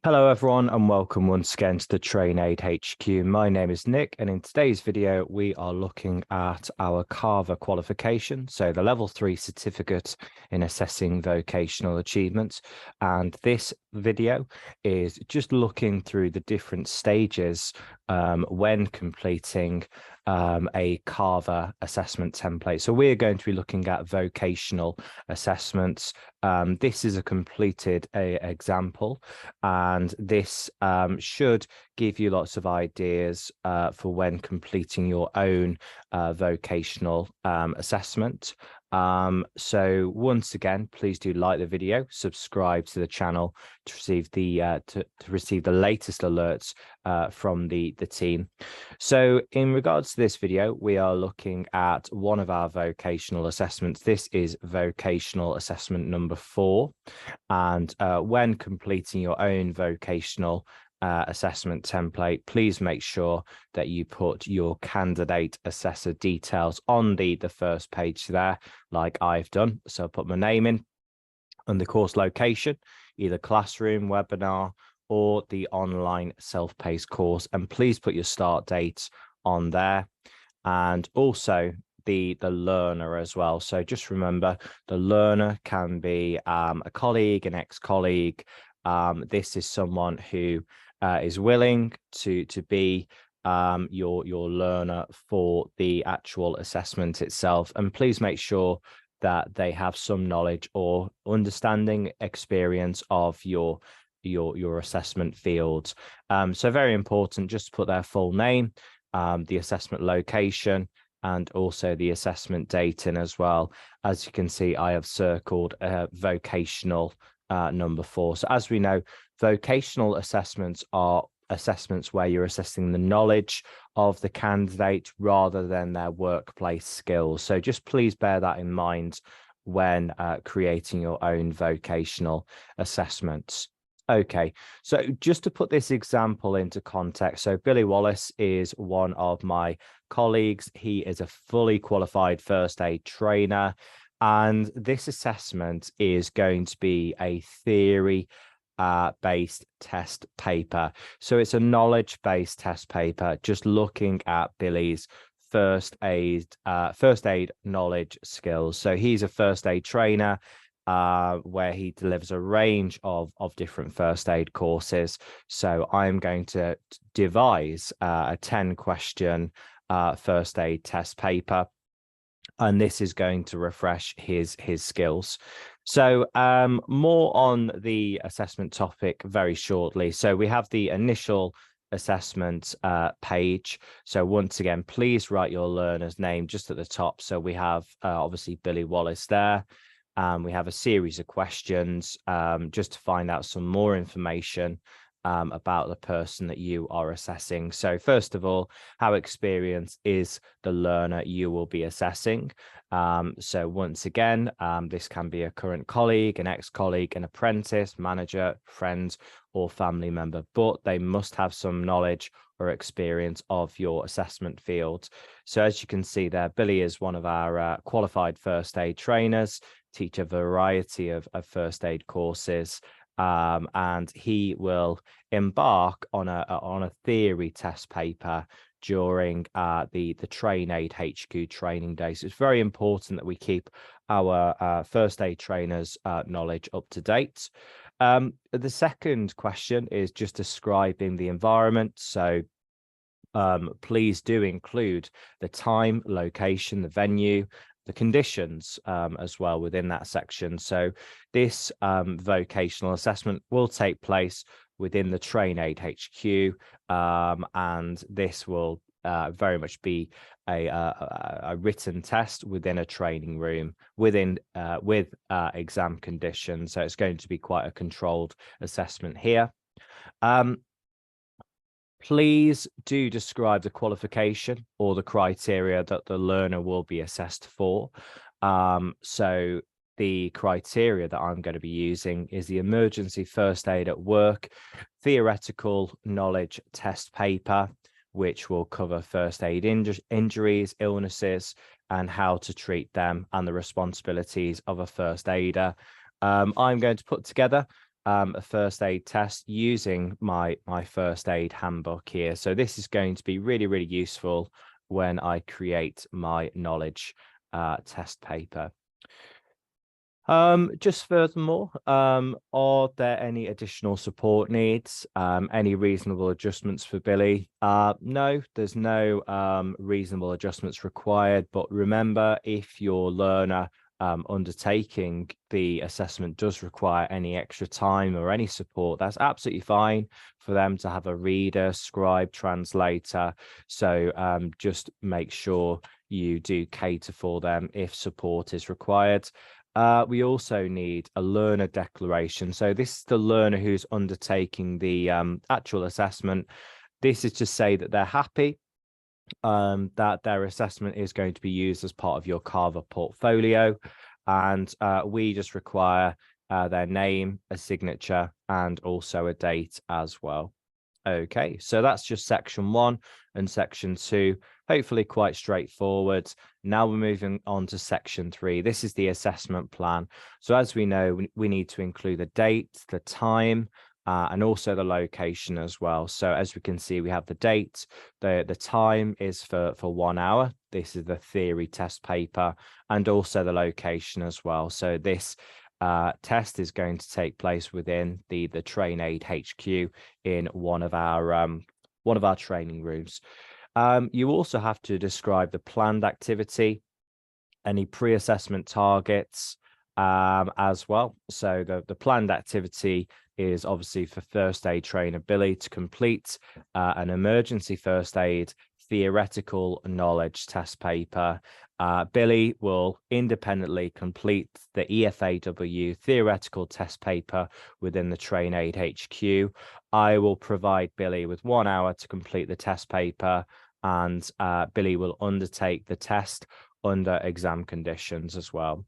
Hello everyone and welcome once again to the Train Aid HQ. My name is Nick and in today's video we are looking at our CAVA qualification, so the level 3 certificate in assessing vocational achievements. And this video is just looking through the different stages when completing a CAVA assessment template. So we're going to be looking at vocational assessments. This is a completed example, and this should give you lots of ideas for when completing your own vocational assessment. So once again, please do like the video, subscribe to the channel to receive the latest alerts from the team. So in regards to this video, we are looking at one of our vocational assessments. This is vocational assessment number 4. And when completing your own vocational assessment template, please make sure that you put your candidate assessor details on the first page there, like I've done. So I'll put my name in and the course location, either classroom, webinar, or the online self-paced course. And please put your start date on there, and also the learner as well. So just remember, the learner can be a colleague, an ex-colleague. This is someone who is willing to be your learner for the actual assessment itself. And please make sure that they have some knowledge or understanding, experience of your assessment fields. So very important, just to put their full name, the assessment location, and also the assessment date in as well. As you can see, I have circled vocational number 4. So as we know, vocational assessments are assessments where you're assessing the knowledge of the candidate rather than their workplace skills. So just please bear that in mind when creating your own vocational assessments. Okay, so just to put this example into context, so Billy Wallace is one of my colleagues. He is a fully qualified first aid trainer, and this assessment is going to be a theory based test paper. So it's a knowledge based test paper, just looking at Billy's first aid knowledge skills. So he's a first aid trainer where he delivers a range of different first aid courses. So I'm going to devise a 10-question first aid test paper, and this is going to refresh his skills. So more on the assessment topic very shortly. So we have the initial assessment page. So once again, please write your learner's name just at the top. So we have obviously Billy Wallace there. We have a series of questions just to find out some more information about the person that you are assessing. So first of all, how experienced is the learner you will be assessing? So once again, this can be a current colleague, an ex-colleague, an apprentice, manager, friend, or family member, but they must have some knowledge or experience of your assessment field. So as you can see there, Billy is one of our qualified first aid trainers, teach a variety of first aid courses, and he will embark on a theory test paper during the Train Aid HQ training day. So it's very important that we keep our first aid trainers knowledge up to date. The second question is just describing the environment. So please do include the time, location, the venue, the conditions as well within that section. So this vocational assessment will take place within the Train Aid HQ, and this will very much be a written test within a training room with exam conditions. So it's going to be quite a controlled assessment here. Please do describe the qualification or the criteria that the learner will be assessed for. So the criteria that I'm going to be using is the emergency first aid at work theoretical knowledge test paper, which will cover first aid injuries, illnesses, and how to treat them, and the responsibilities of a first aider. I'm going to put together a first aid test using my first aid handbook here. So this is going to be really, really useful when I create my knowledge test paper. Just furthermore, are there any additional support needs? Any reasonable adjustments for Billy? No, there's no reasonable adjustments required. But remember, if your learner undertaking the assessment does require any extra time or any support, that's absolutely fine for them to have a reader, scribe, translator. So just make sure you do cater for them if support is required. We also need a learner declaration. So this is the learner who's undertaking the actual assessment. This is to say that they're happy that their assessment is going to be used as part of your CAVA portfolio. And we just require their name, a signature, and also a date as well. Okay, so that's just section 1 and section 2. Hopefully quite straightforward. Now we're moving on to section 3. This is the assessment plan. So as we know, we need to include the date, the time, and also the location as well. So as we can see, we have the date, the time is for 1 hour. This is the theory test paper, and also the location as well. So this test is going to take place within the Train Aid HQ in one of our training rooms. You also have to describe the planned activity, any pre-assessment targets as well. So the planned activity is obviously for first aid trainer Billy to complete an emergency first aid theoretical knowledge test paper. Billy will independently complete the EFAW theoretical test paper within the Train Aid HQ. I will provide Billy with 1 hour to complete the test paper, and Billy will undertake the test under exam conditions as well.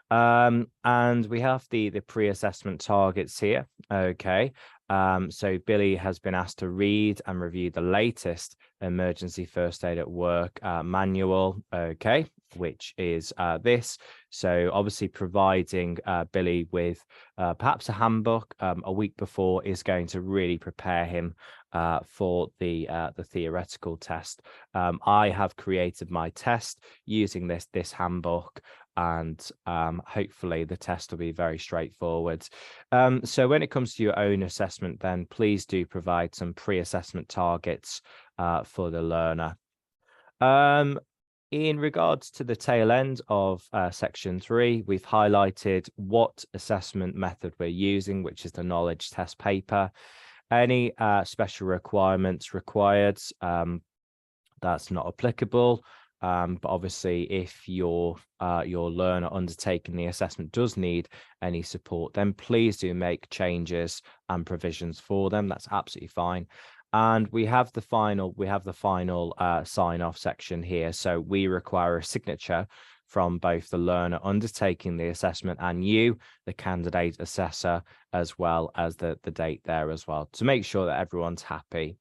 And we have the pre-assessment targets here. Okay. So Billy has been asked to read and review the latest emergency first aid at work manual, okay, which is this. So obviously providing Billy with perhaps a handbook a week before is going to really prepare him for the theoretical test. I have created my test using this handbook, and hopefully the test will be very straightforward. So when it comes to your own assessment, then please do provide some pre-assessment targets for the learner. In regards to the tail end of section 3, we've highlighted what assessment method we're using, which is the knowledge test paper. Any special requirements required, that's not applicable. But obviously, if your learner undertaking the assessment does need any support, then please do make changes and provisions for them. That's absolutely fine. And we have the final sign-off section here. So we require a signature from both the learner undertaking the assessment and you, the candidate assessor, as well as the date there as well, to make sure that everyone's happy.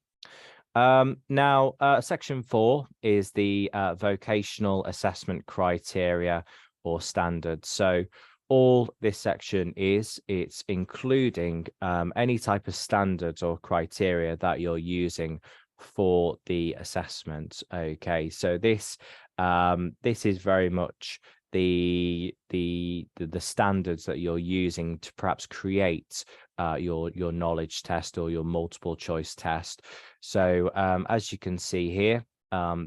Now, section 4 is the vocational assessment criteria or standards. So all this section it's including any type of standards or criteria that you're using for the assessment. Okay, so this is very much the standards that you're using to perhaps create your knowledge test or your multiple choice test. So as you can see here,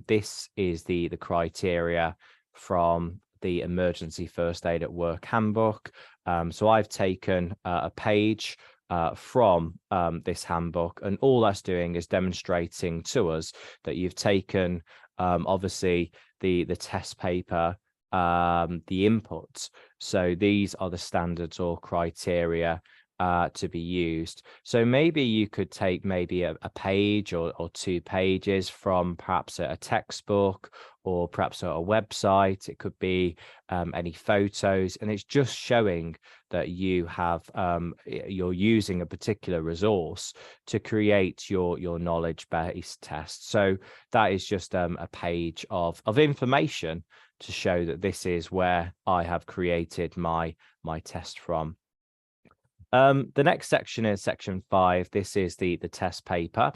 this is the criteria from the emergency first aid at work handbook. So I've taken a page from this handbook, and all that's doing is demonstrating to us that you've taken obviously the test paper, the inputs. So these are the standards or criteria to be used. So maybe you could take maybe a page or 2 pages from perhaps a textbook or perhaps a website. It could be any photos, and it's just showing that you have you're using a particular resource to create your knowledge-based test. So that is just a page of information to show that this is where I have created my test from. The next section is section 5. This is the test paper.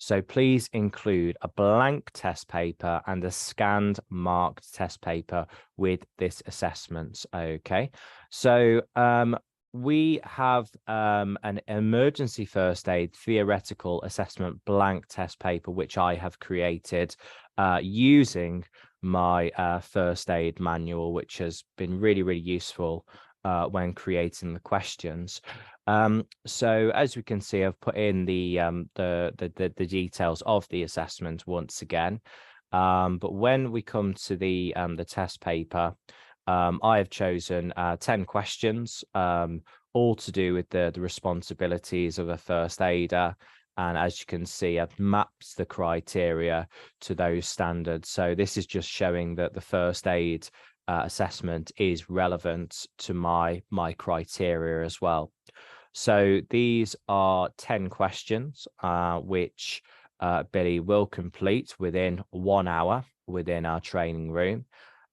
So please include a blank test paper and a scanned marked test paper with this assessment. Okay. So we have an emergency first aid theoretical assessment blank test paper, which I have created using my first aid manual, which has been really, really useful when creating the questions. So as we can see, I've put in the details of the assessment once again. But when we come to the test paper, I have chosen 10 questions, all to do with the responsibilities of a first aider. And as you can see, I've mapped the criteria to those standards. So this is just showing that the first aid assessment is relevant to my criteria as well. So these are 10 questions, which Billy will complete within 1 hour within our training room.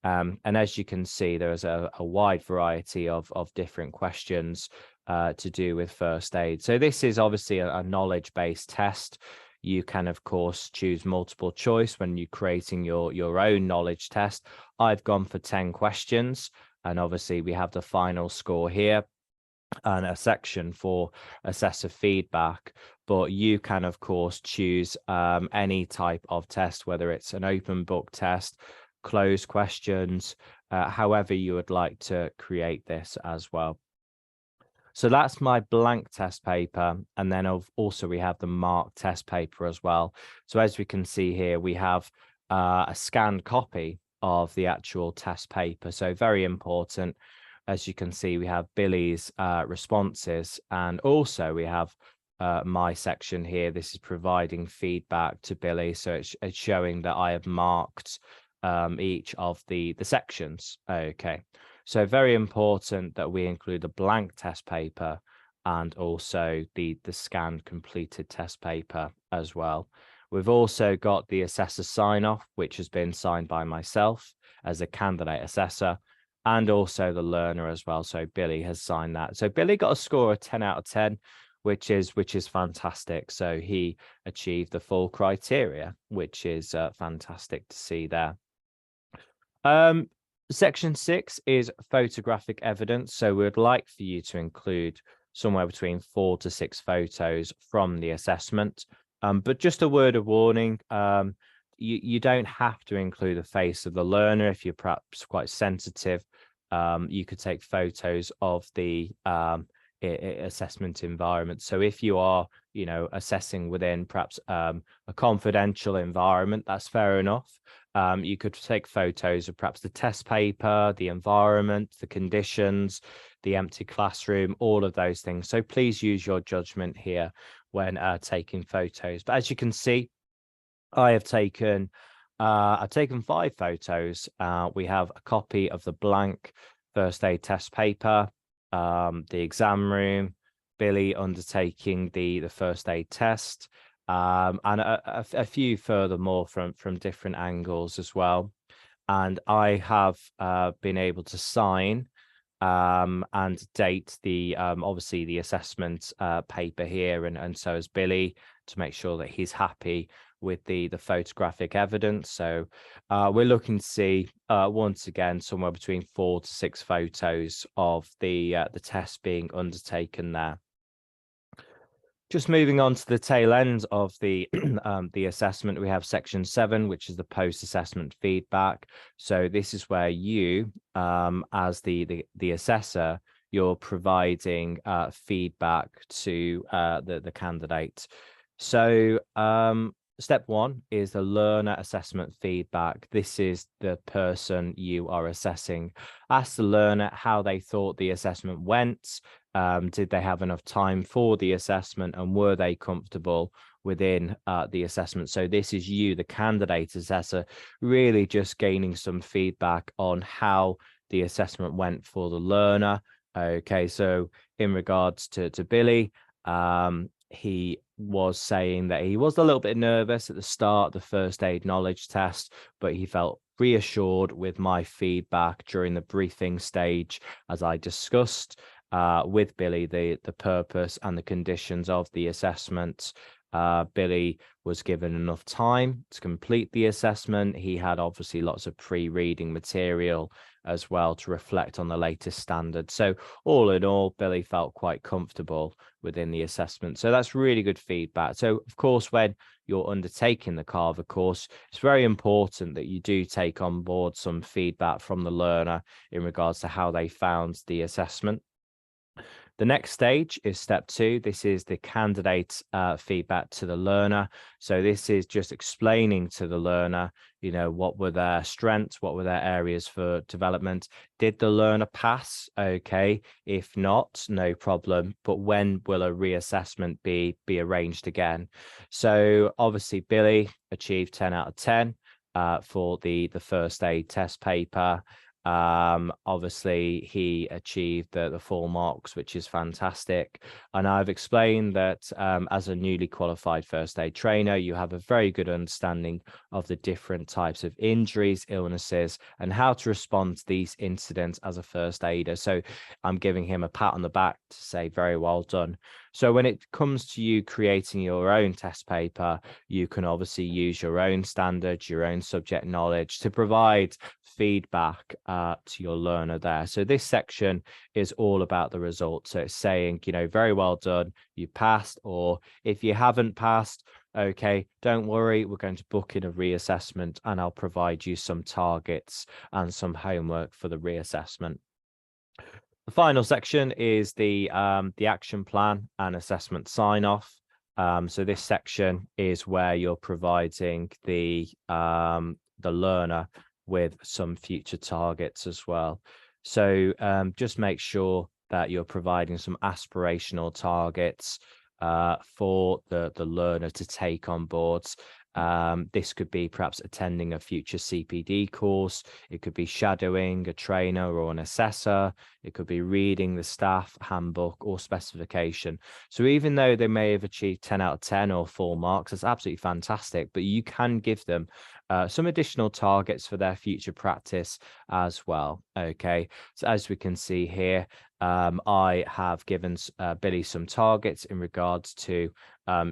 And as you can see, there's a wide variety of different questions to do with first aid. So this is obviously a knowledge-based test. You can, of course, choose multiple choice when you're creating your own knowledge test. I've gone for 10 questions, and obviously we have the final score here and a section for assessor feedback. But you can, of course, choose any type of test, whether it's an open book test, closed questions, however you would like to create this as well. So that's my blank test paper. And then also we have the marked test paper as well. So as we can see here, we have a scanned copy of the actual test paper. So very important. As you can see, we have Billy's responses, and also we have my section here. This is providing feedback to Billy. So it's showing that I have marked each of the sections. Okay. So very important that we include a blank test paper and also the scanned completed test paper as well. We've also got the assessor sign off, which has been signed by myself as a candidate assessor, and also the learner as well. So Billy has signed that. So Billy got a score of 10 out of 10, which is fantastic. So he achieved the full criteria, which is fantastic to see there. Section 6 is photographic evidence. So we'd like for you to include somewhere between 4 to 6 photos from the assessment. But just a word of warning, you don't have to include the face of the learner if you're perhaps quite sensitive. You could take photos of the assessment environment. So if you are, assessing within perhaps a confidential environment, that's fair enough. You could take photos of perhaps the test paper, the environment, the conditions, the empty classroom, all of those things. So please use your judgment here when taking photos. But as you can see, I've taken 5 photos. We have a copy of the blank first aid test paper, the exam room, Billy undertaking the first aid test, and a few furthermore from different angles as well. And I have been able to sign and date the obviously the assessment paper here, and so has Billy, to make sure that he's happy with the photographic evidence. So we're looking to see once again somewhere between 4 to 6 photos of the test being undertaken there. Just moving on to the tail end of the assessment, we have section 7, which is the post-assessment feedback. So this is where you, as the assessor, you're providing feedback to the candidate. So step 1 is the learner assessment feedback. This is the person you are assessing. Ask the learner how they thought the assessment went. Did they have enough time for the assessment, and were they comfortable within the assessment? So this is you, the candidate assessor, really just gaining some feedback on how the assessment went for the learner. Okay, so in regards to Billy, he was saying that he was a little bit nervous at the start of the first aid knowledge test, but he felt reassured with my feedback during the briefing stage, as I discussed. with Billy the purpose and the conditions of the assessment. Billy was given enough time to complete the assessment. He had obviously lots of pre-reading material as well to reflect on the latest standards. So all in all, Billy felt quite comfortable within the assessment. So that's really good feedback. So of course, when you're undertaking the CAVA course, it's very important that you do take on board some feedback from the learner in regards to how they found the assessment. The next stage is step 2. This is the candidate feedback to the learner. So this is just explaining to the learner, you know, what were their strengths, what were their areas for development. Did the learner pass? Okay. If not, no problem. But when will a reassessment be arranged again? So obviously Billy achieved 10 out of 10 for the first aid test paper. Obviously he achieved the full marks, which is fantastic. And I've explained that as a newly qualified first aid trainer, you have a very good understanding of the different types of injuries, illnesses, and how to respond to these incidents as a first aider. So I'm giving him a pat on the back to say very well done. So when it comes to you creating your own test paper, you can obviously use your own standards, your own subject knowledge to provide feedback to your learner there. So this section is all about the results. So it's saying, you know, very well done, you passed, or if you haven't passed, okay, don't worry, we're going to book in a reassessment and I'll provide you some targets and some homework for the reassessment. The final section is the action plan and assessment sign off. So this section is where you're providing the learner with some future targets as well. So just make sure that you're providing some aspirational targets for the learner to take on board. This could be perhaps attending a future CPD course. It could be shadowing a trainer or an assessor. It could be reading the staff handbook or specification. So even though they may have achieved 10 out of 10 or full marks, that's absolutely fantastic, but you can give them some additional targets for their future practice as well. Okay, so as we can see here, I have given Billy some targets in regards to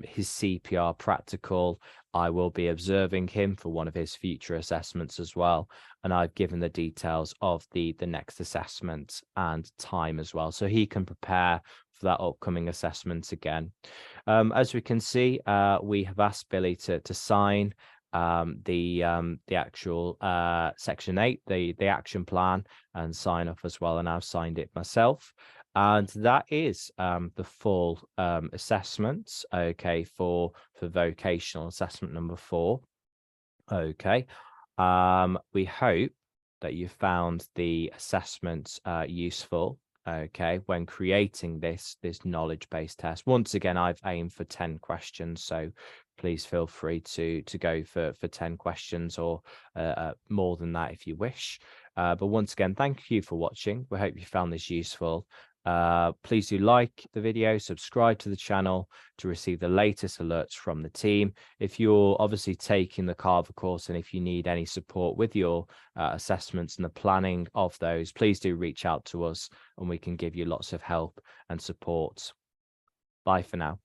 his CPR practical. I will be observing him for one of his future assessments as well. And I've given the details of the next assessment and time as well, so he can prepare for that upcoming assessment again. As we can see, we have asked Billy to sign the actual section 8, the action plan, and sign off as well. And I've signed it myself. And that is the full assessment, okay, for vocational assessment number 4. Okay. We hope that you found the assessment useful, okay, when creating this knowledge-based test. Once again, I've aimed for 10 questions, so please feel free to go for 10 questions or more than that if you wish. But once again, thank you for watching. We hope you found this useful. Please do like the video, subscribe to the channel to receive the latest alerts from the team. If you're obviously taking the CAVA course and if you need any support with your assessments and the planning of those, please do reach out to us and we can give you lots of help and support. Bye for now.